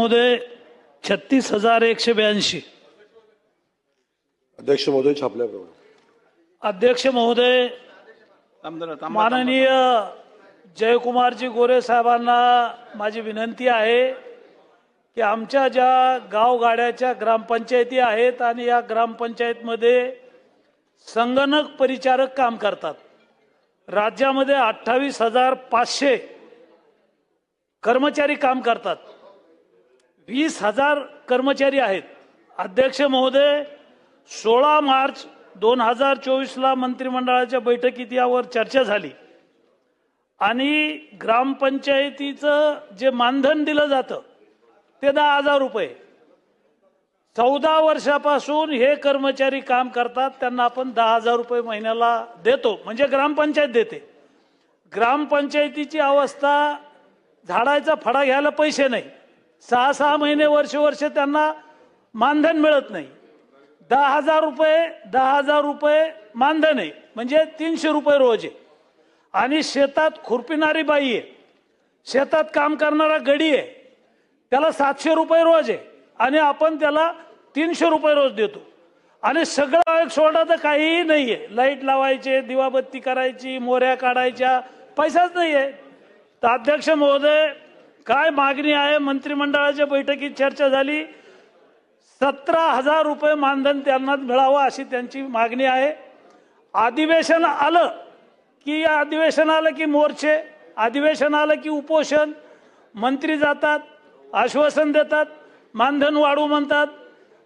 महोदय 36,182. अध्यक्ष महोदय छापल्याप्रमाणे. अध्यक्ष महोदय, माननीय जयकुमारजी गोरे साहेबांना माझी विनंती आहे की आमच्या ज्या गावगाड्याच्या ग्रामपंचायती आहेत आणि या ग्रामपंचायतमध्ये संगणक परिचारक काम करतात. राज्यामध्ये 28,500 कर्मचारी काम करतात. 20,000 कर्मचारी आहेत. अध्यक्ष महोदय, 16 मार्च 2024ला मंत्रिमंडळाच्या बैठकीत यावर चर्चा झाली आणि ग्रामपंचायतीचं जे मानधन दिलं जातं ते 10,000 रुपये. 14 वर्षापासून हे कर्मचारी काम करतात, त्यांना आपण 10,000 रुपये महिन्याला देतो, म्हणजे ग्रामपंचायत देते. ग्रामपंचायतीची अवस्था झाडाचा फडा घ्यायला पैसे नाही. 6-6 महिने वर्ष त्यांना मानधन मिळत नाही. 10,000 रुपये मानधन आहे, म्हणजे 300 रुपये रोज आहे. आणि शेतात खुरपिणारी बाई आहे, शेतात काम करणारा गडी आहे, त्याला 700 रुपये रोज आहे आणि आपण त्याला 300 रुपये रोज देतो. आणि सगळं एक सोडा तर काहीही नाही आहे. लाईट लावायचे, दिवाबत्ती करायची, मोऱ्या काढायच्या, पैसाच नाही आहे. तर अध्यक्ष महोदय, काय मागणी आहे? मंत्रिमंडळाच्या बैठकीत चर्चा झाली. 17,000 रुपये मानधन त्यांना मिळावं अशी त्यांची मागणी आहे. अधिवेशन आलं की अधिवेशन आलं की मोर्चे, अधिवेशन आलं की उपोषण, मंत्री जातात, आश्वासन देतात, मानधन वाढवू म्हणतात.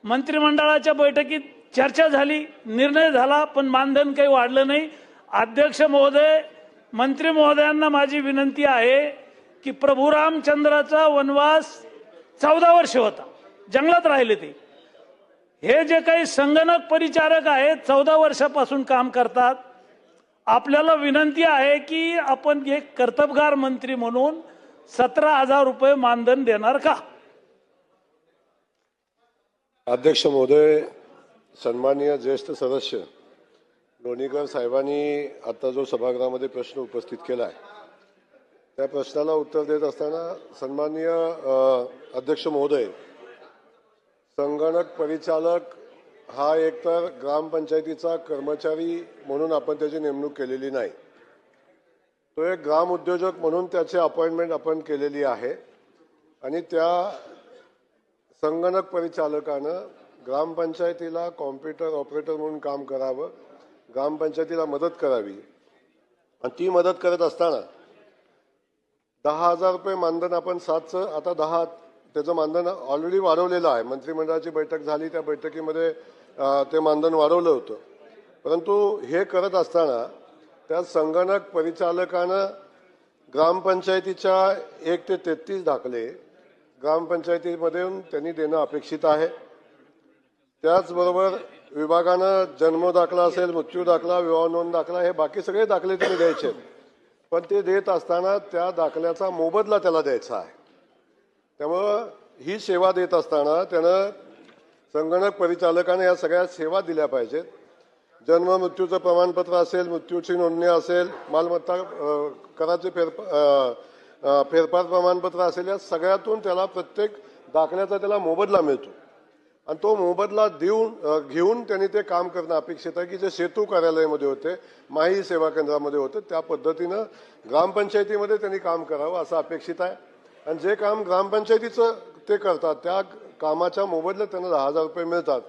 मंत्रिमंडळाच्या बैठकीत चर्चा झाली, निर्णय झाला, पण मानधन काही वाढलं नाही. अध्यक्ष महोदय, मंत्री महोदयांना माझी विनंती आहे की प्रभू रामचंद्राचा वनवास 14 वर्ष होता, जंगलात राहिले ते. हे जे काही संगणक परिचारक आहेत 14 वर्षापासून काम करतात. आपल्याला विनंती आहे की आपण एक कर्तबगार मंत्री म्हणून 17,000 रुपये मानधन देणार का? अध्यक्ष महोदय, सन्माननीय ज्येष्ठ सदस्य लोणीकर साहेबांनी आता जो सभागृहामध्ये प्रश्न उपस्थित केला आहे त्या प्रश्नाला उत्तर देत असताना सन्माननीय अध्यक्ष महोदय, संगणक परिचालक हा एकतर ग्रामपंचायतीचा कर्मचारी म्हणून आपण त्याची नेमणूक केलेली नाही. तो एक ग्राम उद्योजक म्हणून त्याची अपॉइंटमेंट आपण केलेली आहे आणि त्या संगणक परिचालकानं ग्रामपंचायतीला कॉम्प्युटर ऑपरेटर म्हणून काम करावं, ग्रामपंचायतीला मदत करावी. आणि ती मदत करत असताना 10,000 रुपये मानधन आपण 7चं आता 10 त्याचं मानधन ऑलरेडी वाढवलेलं आहे. मंत्रिमंडळाची बैठक झाली, त्या बैठकीमध्ये ते मानधन वाढवलं होतं. परंतु हे करत असताना त्या संगणक परिचालकानं ग्रामपंचायतीच्या 1 ते 33 दाखले ग्रामपंचायतीमध्ये त्यांनी देणं अपेक्षित आहे. त्याचबरोबर विभागानं जन्म दाखला असेल, मृत्यू दाखला, विवाह नोंद दाखला, हे बाकी सगळे दाखले त्यांनी द्यायचे. पण ते देत असताना त्या दाखल्याचा मोबदला त्याला द्यायचा आहे. त्यामुळं ही सेवा देत असताना त्यानं संगणक परिचालकाने या सगळ्या सेवा दिल्या पाहिजेत. जन्म मृत्यूचं प्रमाणपत्र असेल, मृत्यूची नोंदणी असेल, मालमत्ता कराचे फेरफार प्रमाणपत्र असेल, या सगळ्यातून त्याला प्रत्येक दाखल्याचा त्याला मोबदला मिळतो. आणि तो मोबदला घेऊन त्यांनी ते काम करणं अपेक्षित आहे की जे सेतू कार्यालयामध्ये होते, माही सेवा केंद्रामध्ये होते, त्या पद्धतीनं ग्रामपंचायतीमध्ये त्यांनी काम करावं असं अपेक्षित आहे. आणि जे काम ग्रामपंचायतीचं ते करतात त्या कामाच्या मोबदल्यात त्यांना 10,000 रुपये मिळतात.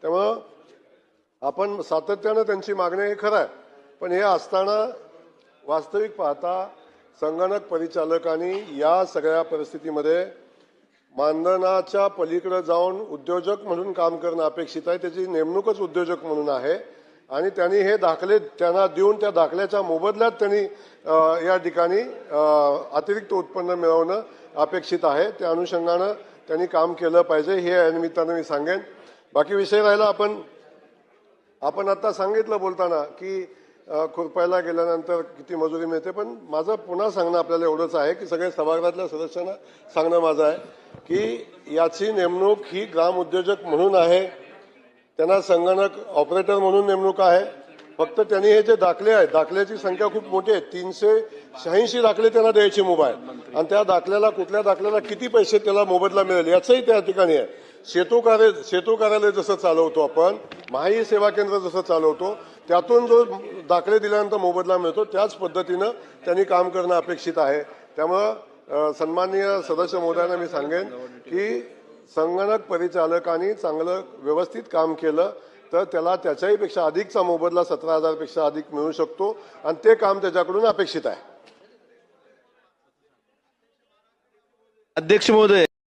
त्यामुळं आपण सातत्यानं त्यांची मागणी हे खरं आहे. पण हे असताना वास्तविक पाहता संगणक परिचालकांनी या सगळ्या परिस्थितीमध्ये मानधनाच्या पलीकडे जाऊन उद्योजक म्हणून काम करणं अपेक्षित आहे. त्याची नेमणूकच उद्योजक म्हणून आहे आणि त्यांनी हे दाखले त्यांना देऊन त्या दाखल्याच्या मोबदल्यात त्यांनी या ठिकाणी अतिरिक्त उत्पन्न मिळवणं अपेक्षित आहे. त्या अनुषंगानं त्यांनी काम केलं पाहिजे हे या निमित्तानं मी सांगेन. बाकी विषय राहिला, आपण आता सांगितलं बोलताना की खुरपायला गेल्यानंतर किती मजुरी मिळते. पण माझं पुन्हा सांगणं आपल्याला एवढंच आहे की सगळे सभागृहातल्या सदस्यांना सांगणं माझं आहे की याची नेमणूक ही ग्राम उद्योजक म्हणून आहे, त्यांना संगणक ऑपरेटर म्हणून नेमणूक आहे. फक्त त्यांनी हे जे दाखले आहेत, दाखल्याची संख्या खूप मोठी आहे. 86 दाखले त्यांना द्यायचे मोबाईल आणि त्या दाखल्याला कुठल्या दाखल्याला किती पैसे त्याला मोबदला मिळेल याचंही त्या ठिकाणी आहे. सेतू कार्यालय जसं चालवतो आपण, महाई सेवा केंद्र जसं चालवतो, त्यातून जो दाखले दिल्यानंतर मोबदला मिळतो त्याच पद्धतीनं त्यांनी काम करणं अपेक्षित आहे. त्यामुळं सन्माननीय सदस्य महोदयांना मी सांगेन की संगणक परिचालकांनी चांगलं व्यवस्थित काम केलं तर त्याला त्याच्याही पेक्षा अधिकचा मोबदला 17,000 पेक्षा अधिक मिळू शकतो आणि ते काम त्याच्याकडून अपेक्षित आहे. अध्यक्ष महोदय,